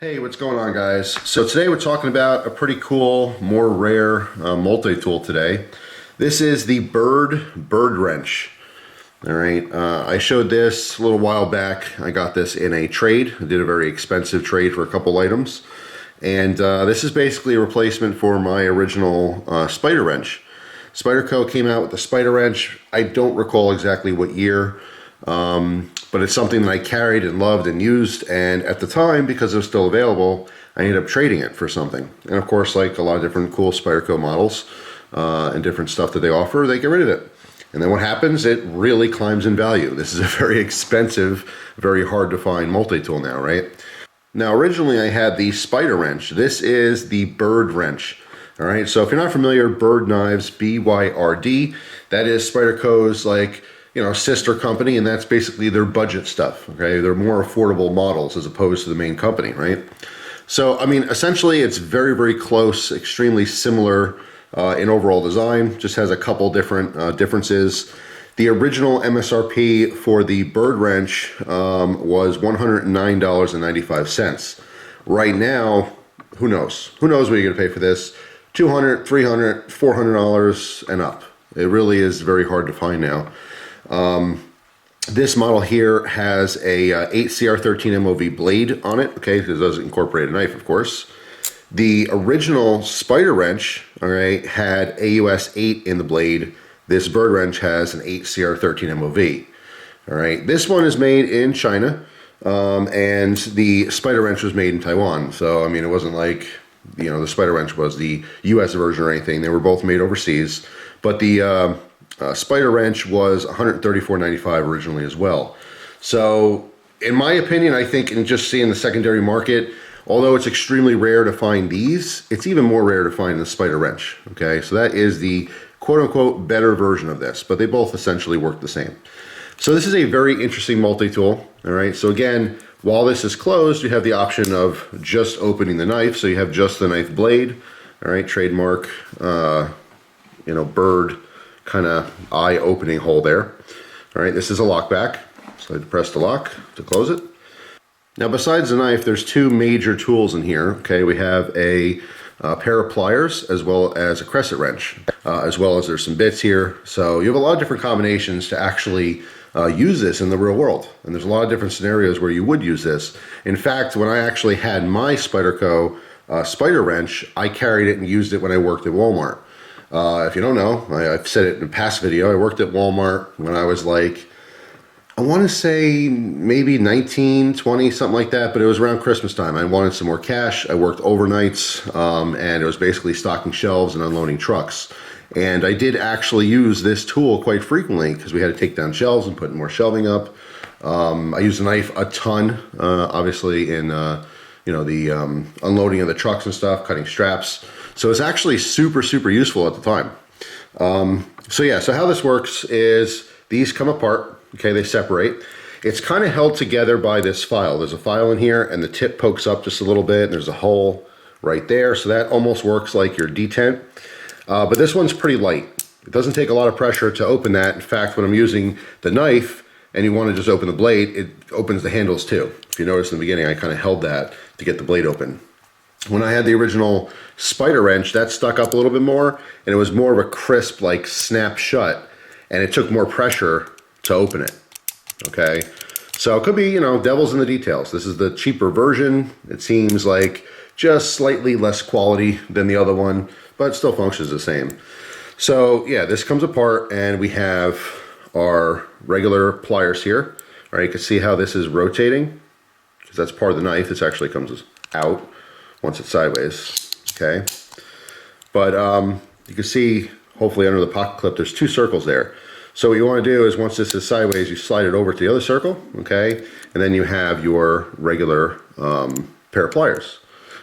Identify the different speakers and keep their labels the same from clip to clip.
Speaker 1: Hey, what's going on, guys? So today we're talking about a pretty cool, more rare multi-tool today. This is the BYRDRENCH. All right, I showed this a little while back. I got this in a trade. I did a very expensive trade for a couple items. And this is basically a replacement for my original SPYDERENCH. Spyderco came out with the SPYDERENCH. I don't recall exactly what year. But it's something that I carried and loved and used, and at the time, because it was still available, I ended up trading it for something. And of course, like a lot of different cool Spyderco models and different stuff that they offer, they get rid of it. And then what happens? It really climbs in value. This is a very expensive, very hard to find multi-tool now, right? Now, originally I had the SPYDERENCH. This is the BYRDRENCH. All right, so if you're not familiar, BYRD Knives, BYRD, that is Spyderco's sister company, and that's basically their budget stuff, okay? They're more affordable models as opposed to the main company, right? So, I mean, essentially it's very, very close, extremely similar in overall design, just has a couple different differences. The original MSRP for the BYRDRENCH was $109.95. Right now, who knows? Who knows what you're gonna pay for this? $200, $300, $400 and up. It really is very hard to find now. This model here has a 8CR13 MOV blade on it, okay, because it does incorporate a knife, of course. The original SPYDERENCH, all right, had AUS 8 in the blade. This BYRDRENCH has an 8CR13 MOV. All right, this one is made in China, and the SPYDERENCH was made in Taiwan. So, I mean, it wasn't like, the SPYDERENCH was the US version or anything. They were both made overseas. But the SPYDERENCH was $134.95 originally as well. So, in my opinion, I think in just seeing the secondary market, although it's extremely rare to find these, it's even more rare to find the SPYDERENCH. Okay, so that is the quote-unquote better version of this, but they both essentially work the same. So this is a very interesting multi-tool. All right, so again, while this is closed, you have the option of just opening the knife, so you have just the knife blade. All right, trademark, bird kind of eye opening hole there. All right, this is a lockback, so I press the lock to close it. Now, besides the knife, there's two major tools in here. Okay, we have a pair of pliers as well as a crescent wrench, as well as there's some bits here. So you have a lot of different combinations to actually use this in the real world. And there's a lot of different scenarios where you would use this. In fact, when I actually had my Spyderco SPYDERENCH, I carried it and used it when I worked at Walmart. If you don't know, I've said it in a past video, I worked at Walmart when I was like, I want to say maybe 19, 20, something like that, but it was around Christmas time. I wanted some more cash. I worked overnights, and it was basically stocking shelves and unloading trucks. And I did actually use this tool quite frequently because we had to take down shelves and put more shelving up. I used the knife a ton, obviously in the unloading of the trucks and stuff, cutting straps. So it's actually super, super useful at the time. So how this works is these come apart. Okay, they separate. It's kind of held together by this file. There's a file in here and the tip pokes up just a little bit and there's a hole right there. So that almost works like your detent. But this one's pretty light. It doesn't take a lot of pressure to open that. In fact, when I'm using the knife and you want to just open the blade, it opens the handles too. If you notice in the beginning, I kind of held that to get the blade open. When I had the original SPYDERENCH, that stuck up a little bit more and it was more of a crisp, like snap shut, and it took more pressure to open it. Okay, so it could be, devil's in the details. This is the cheaper version. It seems like just slightly less quality than the other one, but it still functions the same. So yeah, this comes apart and we have our regular pliers here. All right, you can see how this is rotating because that's part of the knife. This actually comes out once it's sideways, okay? But you can see, hopefully under the pocket clip, there's two circles there. So what you want to do is once this is sideways, you slide it over to the other circle, okay? And then you have your regular pair of pliers,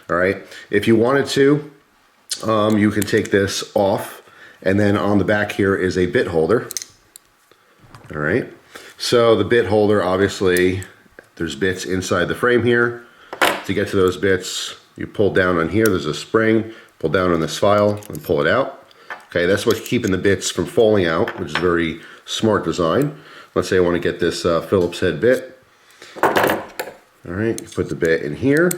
Speaker 1: all right? If you wanted to, you can take this off, and then on the back here is a bit holder, all right? So the bit holder, obviously, there's bits inside the frame here. To get to those bits, you pull down on here, there's a spring, pull down on this file and pull it out. Okay, that's what's keeping the bits from falling out, which is very smart design. Let's say I want to get this Phillips head bit. All right, you put the bit in here,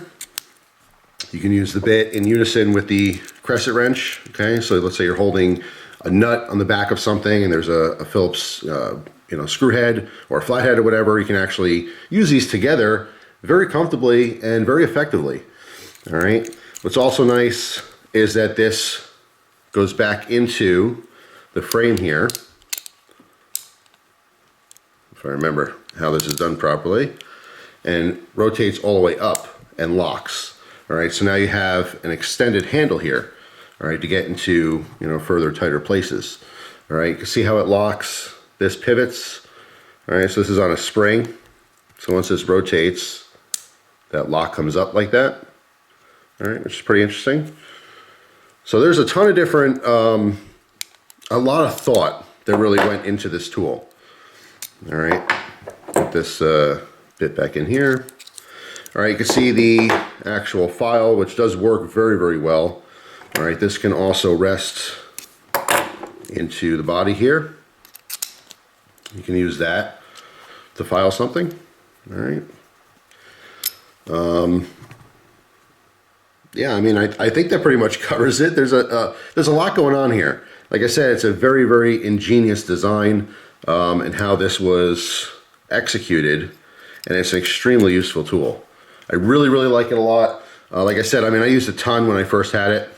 Speaker 1: You can use the bit in unison with the crescent wrench, okay? So let's say you're holding a nut on the back of something and there's a Phillips screw head or a flathead or whatever. You can actually use these together very comfortably and very effectively, all right? What's also nice is that this goes back into the frame here, if I remember how this is done properly, and rotates all the way up and locks. All right, so now you have an extended handle here, all right, to get into, further tighter places. All right, you can see how it locks. This pivots. All right, so this is on a spring. So once this rotates, that lock comes up like that. All right, which is pretty interesting. So there's a ton of different, a lot of thought that really went into this tool. All right, put this bit back in here. All right, you can see the actual file, which does work very, very well. All right, this can also rest into the body here. You can use that to file something. All right. Yeah, I mean, I think that pretty much covers it. There's a lot going on here. Like I said, it's a very, very ingenious design and how this was executed, and it's an extremely useful tool. I really, really like it a lot. Like I said, I mean, I used a ton when I first had it,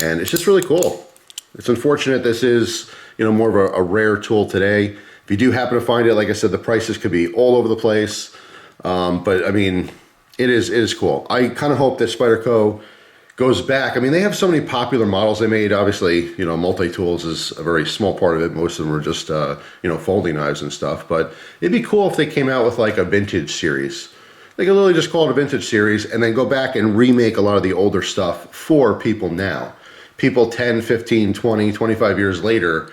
Speaker 1: and it's just really cool. It's unfortunate this is, more of a rare tool today. If you do happen to find it, like I said, the prices could be all over the place. But I mean, it is cool. I kind of hope that Spyderco goes back. I mean, they have so many popular models they made. Obviously, Multitools is a very small part of it. Most of them are just, folding knives and stuff. But it'd be cool if they came out with like a vintage series. They could literally just call it a vintage series and then go back and remake a lot of the older stuff for people now. People 10, 15, 20, 25 years later,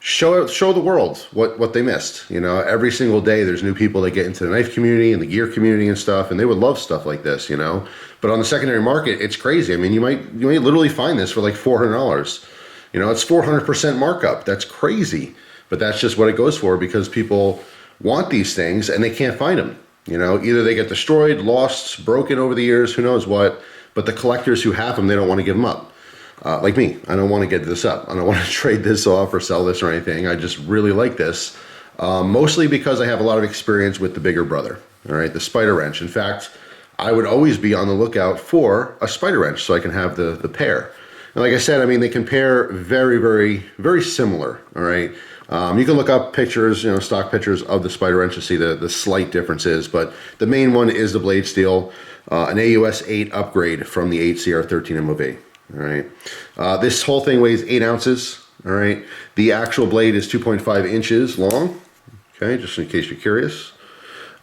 Speaker 1: show the world what they missed. Every single day there's new people that get into the knife community and the gear community and stuff, and they would love stuff like this, But on the secondary market, it's crazy. I mean, you might literally find this for like $400. It's 400% markup. That's crazy. But that's just what it goes for because people want these things and they can't find them. Either they get destroyed, lost, broken over the years, who knows what, but the collectors who have them, they don't want to give them up. Like me, I don't want to get this up. I don't want to trade this off or sell this or anything. I just really like this, mostly because I have a lot of experience with the bigger brother, all right, the SPYDERENCH. In fact, I would always be on the lookout for a SPYDERENCH so I can have the pair. And like I said, I mean, they compare very, very, very similar, all right? You can look up pictures, stock pictures of the SPYDERENCH to see the slight differences, but the main one is the blade steel, an AUS 8 upgrade from the 8CR13 MOV. All right. This whole thing weighs 8 ounces. All right. The actual blade is 2.5 inches long. Okay, just in case you're curious.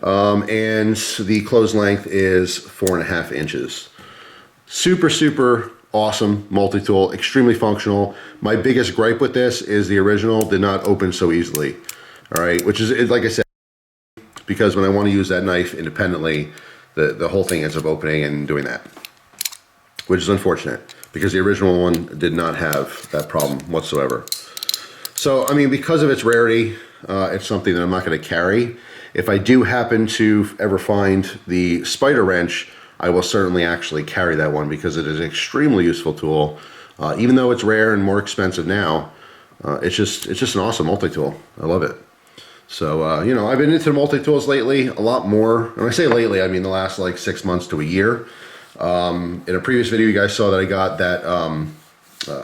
Speaker 1: And the close length is 4.5 inches. Super, super awesome multi-tool, extremely functional. My biggest gripe with this is the original did not open so easily. All right, which is, like I said, because when I want to use that knife independently, the whole thing ends up opening and doing that, which is unfortunate because the original one did not have that problem whatsoever. So, I mean, because of its rarity, it's something that I'm not going to carry. If I do happen to ever find the SPYDERENCH, I will certainly actually carry that one because it is an extremely useful tool. Even though it's rare and more expensive now, it's just an awesome multi-tool. I love it. So, I've been into multi-tools lately, a lot more. When I say lately, I mean the last like 6 months to a year. In a previous video, you guys saw that I got that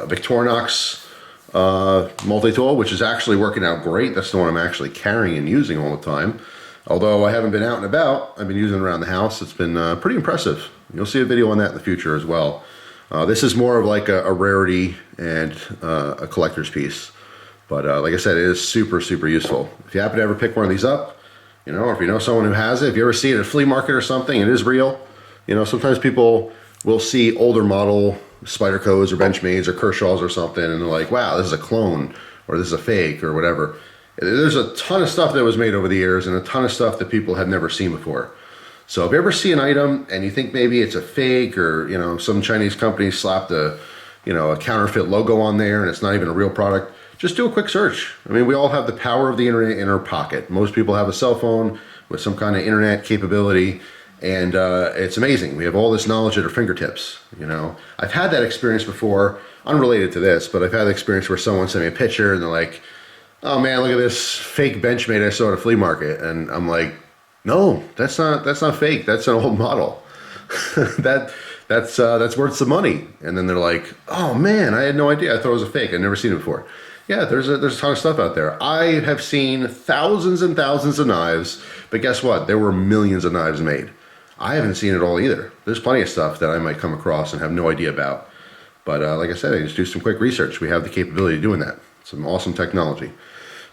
Speaker 1: Victorinox Multitool, which is actually working out great. That's the one I'm actually carrying and using all the time. Although I haven't been out and about, I've been using it around the house. It's been pretty impressive. You'll see a video on that in the future as well. This is more of like a rarity and a collector's piece. But like I said, it is super, super useful. If you happen to ever pick one of these up, or if you know someone who has it, if you ever see it at a flea market or something, it is real. Sometimes people will see older model Spydercos or Benchmades or Kershaws or something, and they're like, wow, this is a clone, or this is a fake, or whatever. There's a ton of stuff that was made over the years and a ton of stuff that people have never seen before. So if you ever see an item and you think maybe it's a fake, or some Chinese company slapped a counterfeit logo on there and it's not even a real product, just do a quick search. I mean, we all have the power of the internet in our pocket. Most people have a cell phone with some kind of internet capability, And it's amazing. We have all this knowledge at our fingertips, you know. I've had that experience before, unrelated to this, but I've had the experience where someone sent me a picture and they're like, oh man, look at this fake Benchmade I saw at a flea market. And I'm like, no, that's not fake. That's an old model. That's worth some money. And then they're like, oh man, I had no idea. I thought it was a fake. I'd never seen it before. Yeah, there's a ton of stuff out there. I have seen thousands and thousands of knives, but guess what? There were millions of knives made. I haven't seen it all either. There's plenty of stuff that I might come across and have no idea about. But like I said, I just do some quick research. We have the capability of doing that. Some awesome technology.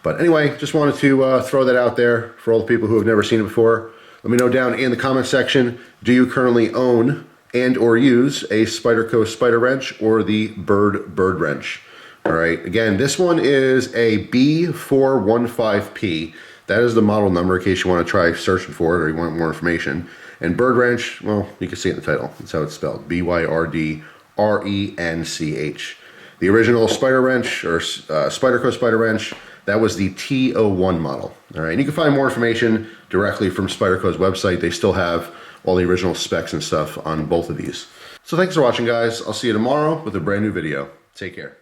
Speaker 1: But anyway, just wanted to throw that out there for all the people who have never seen it before. Let me know down in the comment section, do you currently own and or use a Spyderco SPYDERENCH or the BYRDRENCH? All right, again, this one is a B415P. That is the model number in case you want to try searching for it or you want more information. And BYRDRENCH, well, you can see it in the title. That's how it's spelled, BYRDRENCH. The original SPYDERENCH or Spyderco SPYDERENCH, that was the T01 model. All right, and you can find more information directly from Spyderco's website. They still have all the original specs and stuff on both of these. So thanks for watching, guys. I'll see you tomorrow with a brand new video. Take care.